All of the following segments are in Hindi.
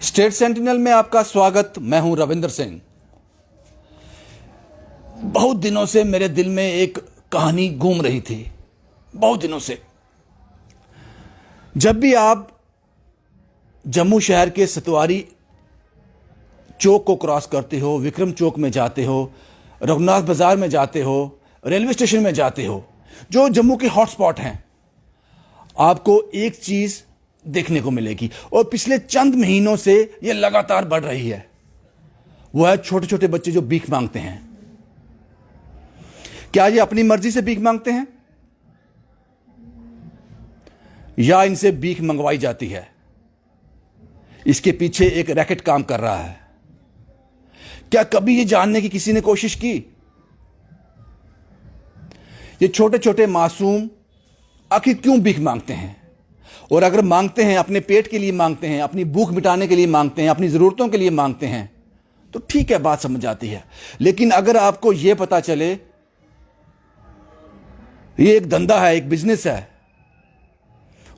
स्टेट सेंटिनल में आपका स्वागत। मैं हूं रविंदर सिंह। बहुत दिनों से मेरे दिल में एक कहानी घूम रही थी, बहुत दिनों से। जब भी आप जम्मू शहर के सतवारी चौक को क्रॉस करते हो, विक्रम चौक में जाते हो, रघुनाथ बाजार में जाते हो, रेलवे स्टेशन में जाते हो, जो जम्मू के हॉटस्पॉट हैं, आपको एक चीज देखने को मिलेगी और पिछले चंद महीनों से यह लगातार बढ़ रही है। वो है छोटे छोटे बच्चे जो भीख मांगते हैं। क्या ये अपनी मर्जी से भीख मांगते हैं या इनसे भीख मंगवाई जाती है? इसके पीछे एक रैकेट काम कर रहा है। क्या कभी ये जानने की किसी ने कोशिश की ये छोटे छोटे मासूम आखिर क्यों भीख मांगते हैं? और अगर मांगते हैं, अपने पेट के लिए मांगते हैं, अपनी भूख मिटाने के लिए मांगते हैं, अपनी जरूरतों के लिए मांगते हैं, तो ठीक है, बात समझ आती है। लेकिन अगर आपको यह पता चले ये एक धंधा है, एक बिजनेस है,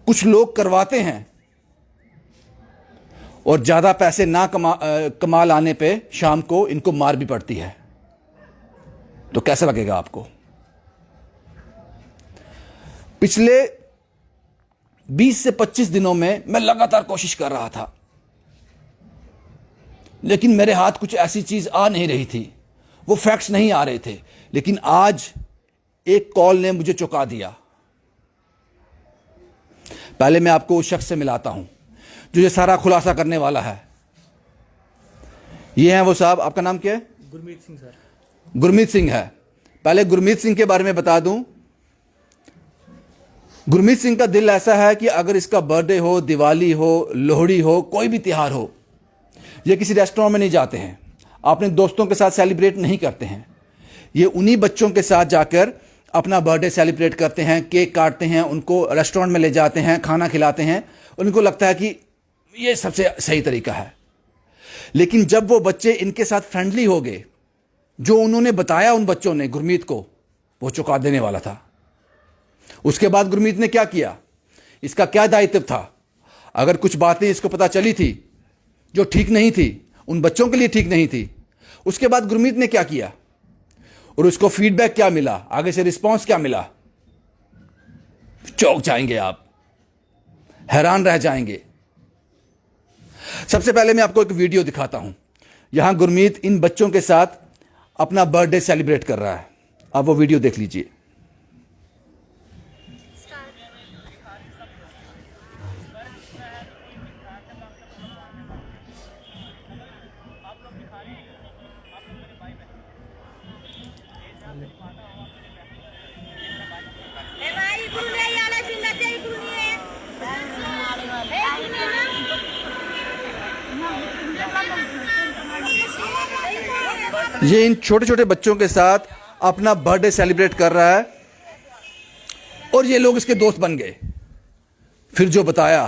कुछ लोग करवाते हैं और ज्यादा पैसे ना कमा लाने पे शाम को इनको मार भी पड़ती है, तो कैसा लगेगा आपको? पिछले 20 से 25 दिनों में मैं लगातार कोशिश कर रहा था, लेकिन मेरे हाथ कुछ ऐसी चीज आ नहीं रही थी, वो फैक्ट्स नहीं आ रहे थे। लेकिन आज एक कॉल ने मुझे चौंका दिया। पहले मैं आपको उस शख्स से मिलाता हूं जो ये सारा खुलासा करने वाला है। ये हैं वो साहब, आपका नाम क्या है? गुरमीत सिंह सर। गुरमीत सिंह है। पहले गुरमीत सिंह के बारे में बता दूं, गुरमीत सिंह का दिल ऐसा है कि अगर इसका बर्थडे हो, दिवाली हो, लोहड़ी हो, कोई भी त्योहार हो, ये किसी रेस्टोरेंट में नहीं जाते हैं, अपने दोस्तों के साथ सेलिब्रेट नहीं करते हैं। ये उन्हीं बच्चों के साथ जाकर अपना बर्थडे सेलिब्रेट करते हैं, केक काटते हैं, उनको रेस्टोरेंट में ले जाते हैं, खाना खिलाते हैं। उनको लगता है कि ये सबसे सही तरीका है। लेकिन जब वो बच्चे इनके साथ फ्रेंडली हो गए, जो उन्होंने बताया उन बच्चों ने गुरमीत को, वो चौंका देने वाला था। उसके बाद गुरमीत ने क्या किया, इसका क्या दायित्व था? अगर कुछ बातें इसको पता चली थी जो ठीक नहीं थी, उन बच्चों के लिए ठीक नहीं थी, उसके बाद गुरमीत ने क्या किया और उसको फीडबैक क्या मिला, आगे से रिस्पांस क्या मिला? चौंक जाएंगे आप, हैरान रह जाएंगे। सबसे पहले मैं आपको एक वीडियो दिखाता हूं। यहां गुरमीत इन बच्चों के साथ अपना बर्थडे सेलिब्रेट कर रहा है। आप वो वीडियो देख लीजिए। ये इन छोटे छोटे बच्चों के साथ अपना बर्थडे सेलिब्रेट कर रहा है और ये लोग इसके दोस्त बन गए। फिर जो बताया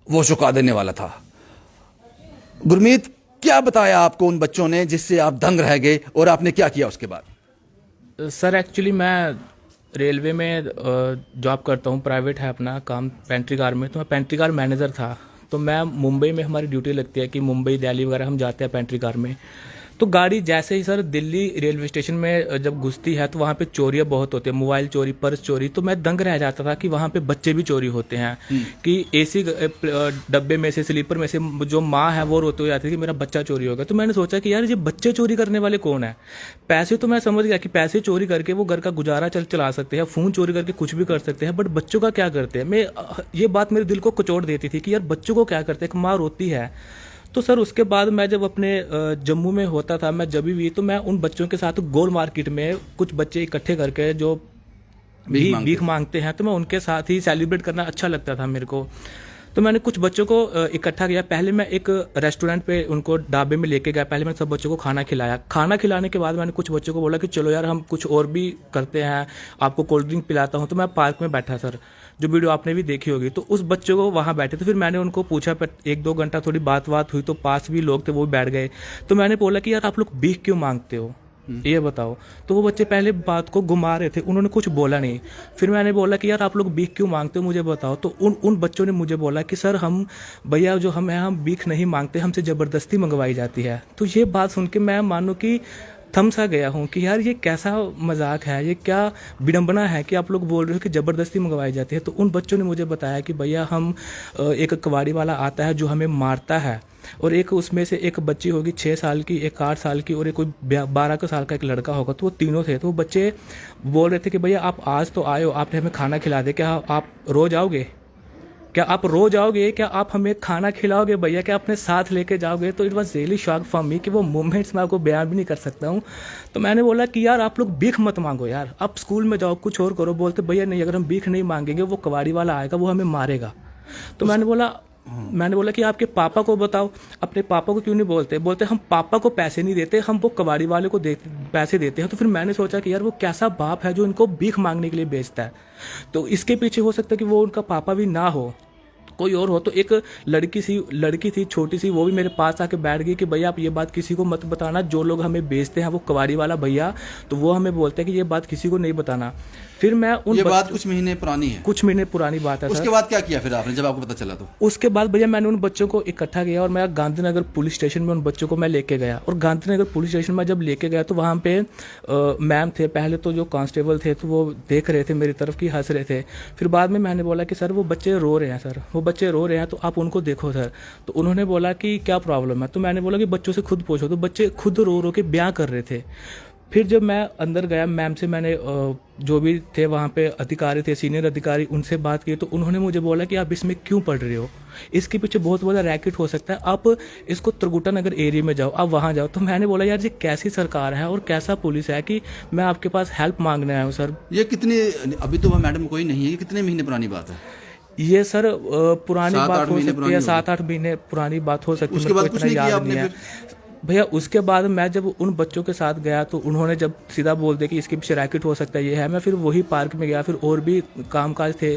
वो चौंका देने वाला था। गुरमीत, क्या बताया आपको उन बच्चों ने जिससे आप दंग रह गए और आपने क्या किया उसके बाद? सर एक्चुअली मैं रेलवे में जॉब करता हूँ, प्राइवेट है अपना काम, पेंट्री कार में। तो मैं पेंट्री कार मैनेजर था। तो मैं मुंबई में, हमारी ड्यूटी लगती है कि मुंबई, दिल्ली वगैरह हम जाते हैं पेंट्री कार में। तो गाड़ी जैसे ही सर दिल्ली रेलवे स्टेशन में जब घुसती है तो वहाँ पे चोरियाँ बहुत होती है, मोबाइल चोरी, पर्स चोरी। तो मैं दंग रह जाता था कि वहाँ पे बच्चे भी चोरी होते हैं कि एसी डब्बे में से, स्लीपर में से जो माँ है वो रोते हुए आती थी कि मेरा बच्चा चोरी हो गया। तो मैंने सोचा कि यार ये बच्चे चोरी करने वाले कौन है? पैसे तो मैं समझ गया कि पैसे चोरी करके वो घर का गुजारा चला सकते हैं, फ़ोन चोरी करके कुछ भी कर सकते हैं, बट बच्चों का क्या करते हैं? ये बात मेरे दिल को कचोट देती थी कि यार बच्चों को क्या करते हैं? एक माँ रोती है। तो सर उसके बाद मैं जब अपने जम्मू में होता था, मैं जब भी, तो मैं उन बच्चों के साथ गोल मार्केट में कुछ बच्चे इकट्ठे करके जो भीख मांगते हैं, तो मैं उनके साथ ही सेलिब्रेट करना अच्छा लगता था मेरे को। तो मैंने कुछ बच्चों को इकट्ठा किया। पहले मैं एक रेस्टोरेंट पे उनको ढाबे में लेके गया। पहले मैंने सब बच्चों को खाना खिलाया। खाना खिलाने के बाद मैंने कुछ बच्चों को बोला कि चलो यार हम कुछ और भी करते हैं, आपको कोल्ड ड्रिंक पिलाता हूँ। तो मैं पार्क में बैठा सर, जो वीडियो आपने भी देखी होगी। तो उस बच्चों को वहाँ बैठे, तो फिर मैंने उनको पूछा, पर 1-2 घंटा थोड़ी बात हुई, तो पास भी लोग थे वो भी बैठ गए। तो मैंने बोला कि यार आप लोग भीख क्यों मांगते हो? ये बताओ। तो वो बच्चे पहले बात को घुमा रहे थे, उन्होंने कुछ बोला नहीं। फिर मैंने बोला कि यार आप लोग भीख क्यों मांगते हो, मुझे बताओ। तो उन बच्चों ने मुझे बोला कि सर हम भैया जो हम हैं, हम भीख नहीं मांगते, हमसे ज़बरदस्ती मंगवाई जाती है। तो ये बात सुन के मैं मानो कि थम सा गया हूँ कि यार ये कैसा मजाक है, ये क्या विडंबना है कि आप लोग बोल रहे हो कि ज़बरदस्ती मंगवाई जाती है। तो उन बच्चों ने मुझे बताया कि भैया हम एक कबाड़ी वाला आता है जो हमें मारता है, और एक उसमें से एक बच्ची होगी 6 साल की, एक 8 साल की और एक कोई 12 साल का एक लड़का होगा। तो वो तीनों थे। तो वो बच्चे बोल रहे थे कि भैया आप आज तो आए हो, आपने हमें खाना खिला दे, क्या आप रोज आओगे, क्या आप रोज आओगे, क्या आप हमें खाना खिलाओगे भैया, क्या अपने साथ लेके जाओगे। तो it was really shock for me कि वो मोमेंट्स मैं आपको बयान भी नहीं कर सकता हूँ। तो मैंने बोला कि यार आप लोग भीख मत मांगो यार, आप स्कूल में जाओ कुछ और करो। बोलते भैया नहीं, अगर हम भीख नहीं मांगेंगे वो कबाड़ी वाला आएगा, वो हमें मारेगा। तो मैंने बोला कि आपके पापा को बताओ। अपने पापा को क्यों नहीं बोलते? बोलते हम पापा को पैसे नहीं देते, हम वो कबाड़ी वाले को पैसे देते हैं। तो फिर मैंने सोचा कि यार वो कैसा बाप है जो इनको भीख मांगने के लिए बेचता है। तो इसके पीछे हो सकता है कि वो उनका पापा भी ना हो, कोई और हो। तो एक लड़की थी छोटी सी, वो भी मेरे पास आके बैठ गई कि भैया आप ये बात किसी को मत बताना, जो लोग हमें बेचते हैं वो कबाड़ी वाला भैया, तो वो हमें बोलते हैं कि ये बात किसी को नहीं बताना। फिर मैं ये बात कुछ महीने पुरानी है, कुछ महीने पुरानी बात है सर। उसके बाद क्या किया फिर आपने जब आपको पता चला? तो उसके बाद भैया मैंने उन बच्चों को इकट्ठा किया और मैं गांधीनगर पुलिस स्टेशन में उन बच्चों को मैं लेके गया। और गांधीनगर पुलिस स्टेशन में जब लेके गया तो वहाँ पे मैम थे, पहले तो जो कांस्टेबल थे तो वो देख रहे थे मेरी तरफ की, हंस रहे थे। फिर बाद में मैंने बोला कि सर वो बच्चे रो रहे हैं सर, वो बच्चे रो रहे हैं, तो आप उनको देखो सर। तो उन्होंने बोला कि क्या प्रॉब्लम है? तो मैंने बोला कि बच्चों से खुद पूछो। तो बच्चे खुद रो रो के बयां कर रहे थे। फिर जब मैं अंदर गया, मैम से मैंने जो भी थे वहाँ पे अधिकारी थे, सीनियर अधिकारी, उनसे बात की। तो उन्होंने मुझे बोला कि आप इसमें क्यों पढ़ रहे हो, इसके पीछे बहुत बड़ा रैकेट हो सकता है, आप इसको त्रिकुटा नगर एरिया में जाओ, आप वहाँ जाओ। तो मैंने बोला यार ये कैसी सरकार है और कैसा पुलिस है कि मैं आपके पास हेल्प मांगने आया हूँ सर। ये कितने, अभी तो वह मैडम कोई नहीं है, ये कितने महीने पुरानी बात है? ये सर पुरानी बात हो सकती है, 7-8 महीने पुरानी बात हो सकती है, उसके बाद मेरे को कुछ इतना नहीं किया याद आपने नहीं है फिर? भैया। उसके बाद मैं जब उन बच्चों के साथ गया तो उन्होंने जब सीधा बोल दिया कि इसके पीछे रैकेट हो सकता है, ये है। मैं फिर वही पार्क में गया, फिर और भी कामकाज थे।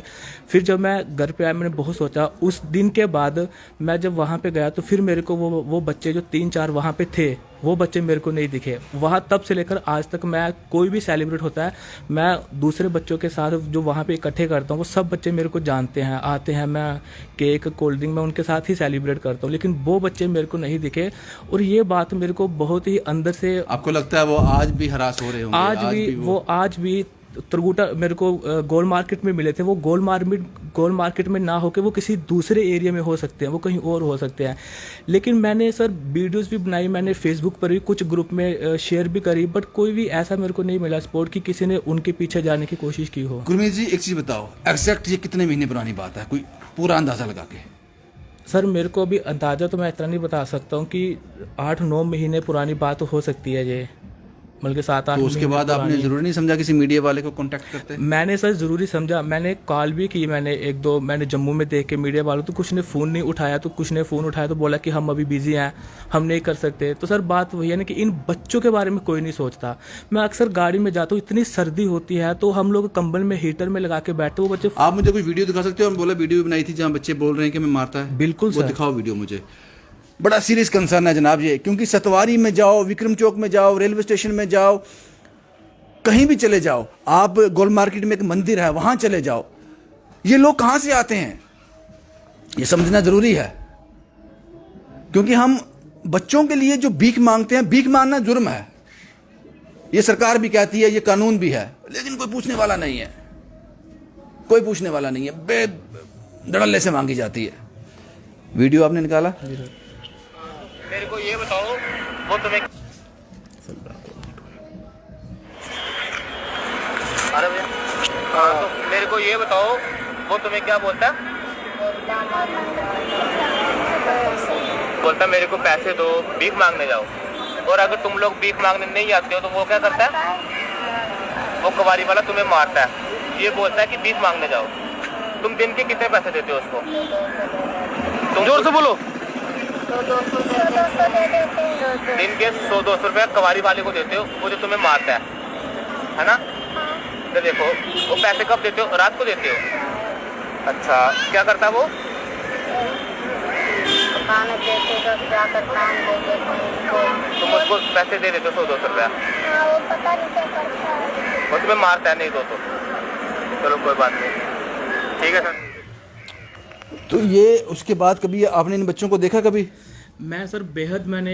फिर जब मैं घर पे आया मैंने बहुत सोचा। उस दिन के बाद मैं जब वहाँ पे गया तो फिर मेरे को वो बच्चे जो 3-4 वहाँ पे थे वो बच्चे मेरे को नहीं दिखे वहाँ। तब से लेकर आज तक मैं कोई भी सेलिब्रेट होता है, मैं दूसरे बच्चों के साथ जो वहाँ पे इकट्ठे करता हूँ वो सब बच्चे मेरे को जानते हैं, आते हैं, मैं केक कोल्ड ड्रिंक मैं उनके साथ ही सेलिब्रेट करता हूँ। लेकिन वो बच्चे मेरे को नहीं दिखे और ये बात मेरे को बहुत ही अंदर से। आपको लगता है वो आज भी हरास हो रहे होंगे? आज भी त्रिकुटा मेरे को गोल मार्केट में मिले थे। वो गोल मार्केट में ना होके वो किसी दूसरे एरिया में हो सकते हैं, वो कहीं और हो सकते हैं। लेकिन मैंने सर वीडियोस भी बनाई, मैंने फेसबुक पर भी कुछ ग्रुप में शेयर भी करी, बट कोई भी ऐसा मेरे को नहीं मिला सपोर्ट कि किसी ने उनके पीछे जाने की कोशिश की हो। गुरमीत जी एक चीज़ बताओ, एग्जैक्ट ये कितने महीने पुरानी बात है, कोई पूरा अंदाजा लगा के? सर मेरे को अभी अंदाज़ा तो मैं इतना नहीं बता सकता हूँ कि 8-9 महीने पुरानी बात हो सकती है ये, बल्कि 7-8। तो उसके बाद आपने जरूरी नहीं समझा किसी मीडिया वाले को कांटेक्ट करते? मैंने सर ज़रूरी समझा, मैंने कॉल भी की, मैंने 1-2 मैंने जम्मू में देख के मीडिया वालों, तो कुछ ने फ़ोन नहीं उठाया, तो कुछ ने फ़ोन उठाया तो बोला कि हम अभी बिजी हैं, हम नहीं कर सकते। तो सर बात वही है ना कि इन बच्चों के बारे में कोई नहीं सोचता। मैं अक्सर गाड़ी में जाता हूँ, इतनी सर्दी होती है तो हम लोग कंबल में हीटर में लगा के बैठते, वो बच्चे। आप मुझे कोई वीडियो दिखा सकते हो? हम बोला वीडियो बनाई थी जहाँ बच्चे बोल रहे हैं कि मैं मारता है। बिल्कुल वो दिखाओ वीडियो मुझे। बड़ा सीरियस कंसर्न है जनाब ये, क्योंकि सतवारी में जाओ, विक्रम चौक में जाओ, रेलवे स्टेशन में जाओ, कहीं भी चले जाओ आप, गोल मार्केट में एक मंदिर है वहां चले जाओ, ये लोग कहां से आते हैं ये समझना जरूरी है। क्योंकि हम बच्चों के लिए जो भीख मांगते हैं, भीख मांगना जुर्म है, ये सरकार भी कहती है, ये कानून भी है, लेकिन कोई पूछने वाला नहीं है, कोई पूछने वाला नहीं है, बेधड़ल्ले से मांगी जाती है। वीडियो आपने निकाला? मेरे को ये बताओ, वो तुम्हें अरे भैया तो मेरे को ये बताओ, वो तुम्हें क्या बोलता है? बोलता मेरे को पैसे दो, भीख मांगने जाओ। और अगर तुम लोग भीख मांगने नहीं जाते हो तो वो क्या करता है? वो कबाड़ी वाला तुम्हें मारता है, ये बोलता है कि भीख मांगने जाओ। तुम दिन के कितने पैसे देते हो उसको? तुम जोर से बोलो। दिन के 100-200 रुपया कबाड़ी वाले को देते हो, वो जो तुम्हें मारता है ना? तो देखो वो पैसे कब देते हो? रात को देते हो। अच्छा क्या करता है वो? तुम उसको पैसे दे देते हो 100-200 रुपया, हाँ वो पता नहीं क्या करता है। वो तुम्हें मारता है नहीं तो चलो कोई बात नहीं, ठीक है सर। तो ये उसके बाद कभी आपने इन बच्चों को देखा कभी? मैं सर बेहद मैंने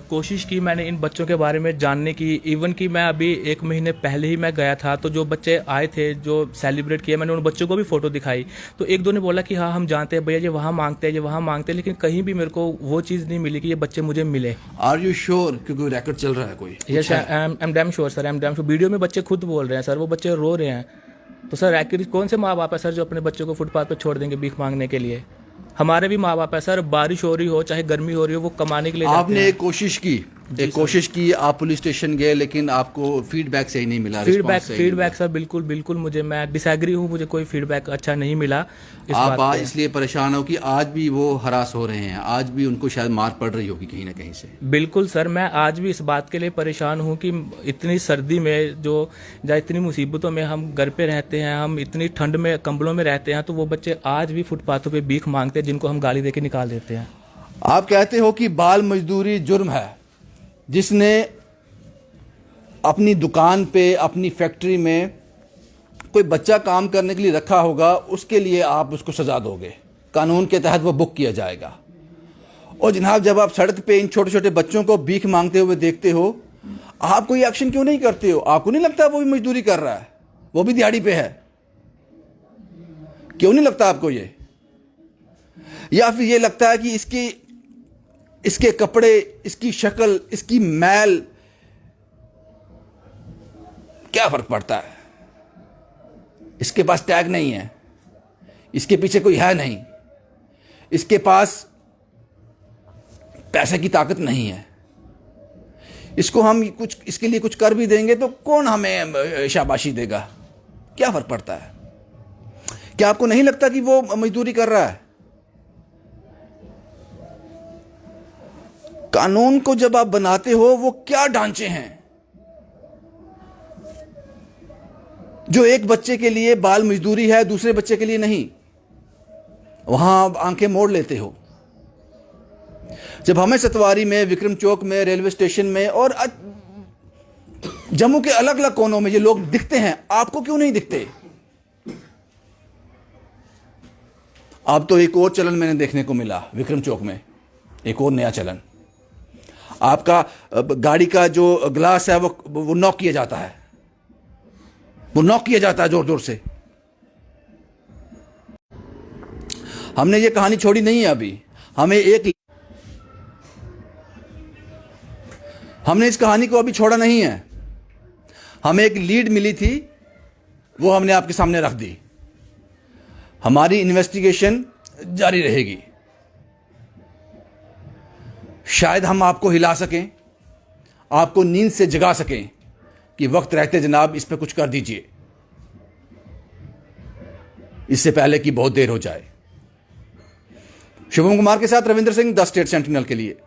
कोशिश की, मैंने इन बच्चों के बारे में जानने की। इवन कि मैं अभी 1 महीने पहले ही मैं गया था, तो जो बच्चे आए थे जो सेलिब्रेट किए, मैंने उन बच्चों को भी फ़ोटो दिखाई। तो एक दो ने बोला कि हाँ हम जानते हैं भैया, ये वहाँ मांगते हैं, ये वहाँ मांगते हैं, लेकिन कहीं भी मेरे को वो चीज़ नहीं मिली कि ये बच्चे मुझे मिले। Are you sure? क्योंकि रिकॉर्ड चल रहा है कोई। Yes I am damn sure sir, I am damn sure. Video में बच्चे खुद बोल रहे हैं सर, वो बच्चे रो रहे हैं। तो सर एक्चुअली कौन से माँ बाप है सर जो अपने बच्चों को फुटपाथ पर छोड़ देंगे भीख मांगने के लिए? हमारे भी माँ बाप है सर, बारिश हो रही हो चाहे गर्मी हो रही हो, वो कमाने के लिए जाते आपने हैं। एक कोशिश की, आप पुलिस स्टेशन गए, लेकिन आपको फीडबैक सही नहीं मिला, रिस्पॉन्स सही नहीं फीडबैक सर बिल्कुल मुझे, मैं डिसएग्री हूँ, मुझे कोई फीडबैक अच्छा नहीं मिला इस आप बात पे। इसलिए परेशान हो कि आज भी वो हरास हो रहे हैं, आज भी उनको शायद मार पड़ रही होगी कहीं ना कहीं से। बिल्कुल सर, मैं आज भी इस बात के लिए परेशान हूँ कि इतनी सर्दी में जहाँ इतनी मुसीबतों में हम घर पे रहते हैं, हम इतनी ठंड में कंबलों में रहते हैं, तो वो बच्चे आज भी फुटपाथों पे भीख मांगते हैं, जिनको हम गाली दे के निकाल देते हैं। आप कहते हो कि बाल मजदूरी जुर्म है। जिसने अपनी दुकान पे, अपनी फैक्ट्री में कोई बच्चा काम करने के लिए रखा होगा, उसके लिए आप उसको सजा दोगे, कानून के तहत वो बुक किया जाएगा। और जनाब जब आप सड़क पे इन छोटे छोटे बच्चों को भीख मांगते हुए देखते हो, आप कोई एक्शन क्यों नहीं करते हो? आपको नहीं लगता वो भी मजदूरी कर रहा है, वो भी दिहाड़ी पे है? क्यों नहीं लगता आपको ये? या फिर ये लगता है कि इसके कपड़े, इसकी शक्ल, इसकी मैल, क्या फर्क पड़ता है? इसके पास टैग नहीं है, इसके पीछे कोई है नहीं, इसके पास पैसे की ताकत नहीं है, इसको हम कुछ इसके लिए कुछ कर भी देंगे तो कौन हमें शाबाशी देगा? क्या फर्क पड़ता है? क्या आपको नहीं लगता कि वो मजदूरी कर रहा है? कानून को जब आप बनाते हो, वो क्या ढांचे हैं जो एक बच्चे के लिए बाल मजदूरी है, दूसरे बच्चे के लिए नहीं? वहां आप आंखें मोड़ लेते हो। जब हमें सतवारी में, विक्रम चौक में, रेलवे स्टेशन में और जम्मू के अलग अलग कोनों में ये लोग दिखते हैं, आपको क्यों नहीं दिखते? अब तो एक और चलन मैंने देखने को मिला विक्रम चौक में, एक और नया चलन। आपका गाड़ी का जो ग्लास है वो नॉक किया जाता है, वो नॉक किया जाता है जोर जोर से। हमने ये कहानी छोड़ी नहीं है अभी, हमने इस कहानी को अभी छोड़ा नहीं है। हमें एक लीड मिली थी, वो हमने आपके सामने रख दी। हमारी इन्वेस्टिगेशन जारी रहेगी। शायद हम आपको हिला सकें, आपको नींद से जगा सकें कि वक्त रहते जनाब इस पे कुछ कर दीजिए, इससे पहले कि बहुत देर हो जाए। शुभम कुमार के साथ Ravindra Singh, the state sentinel के लिए।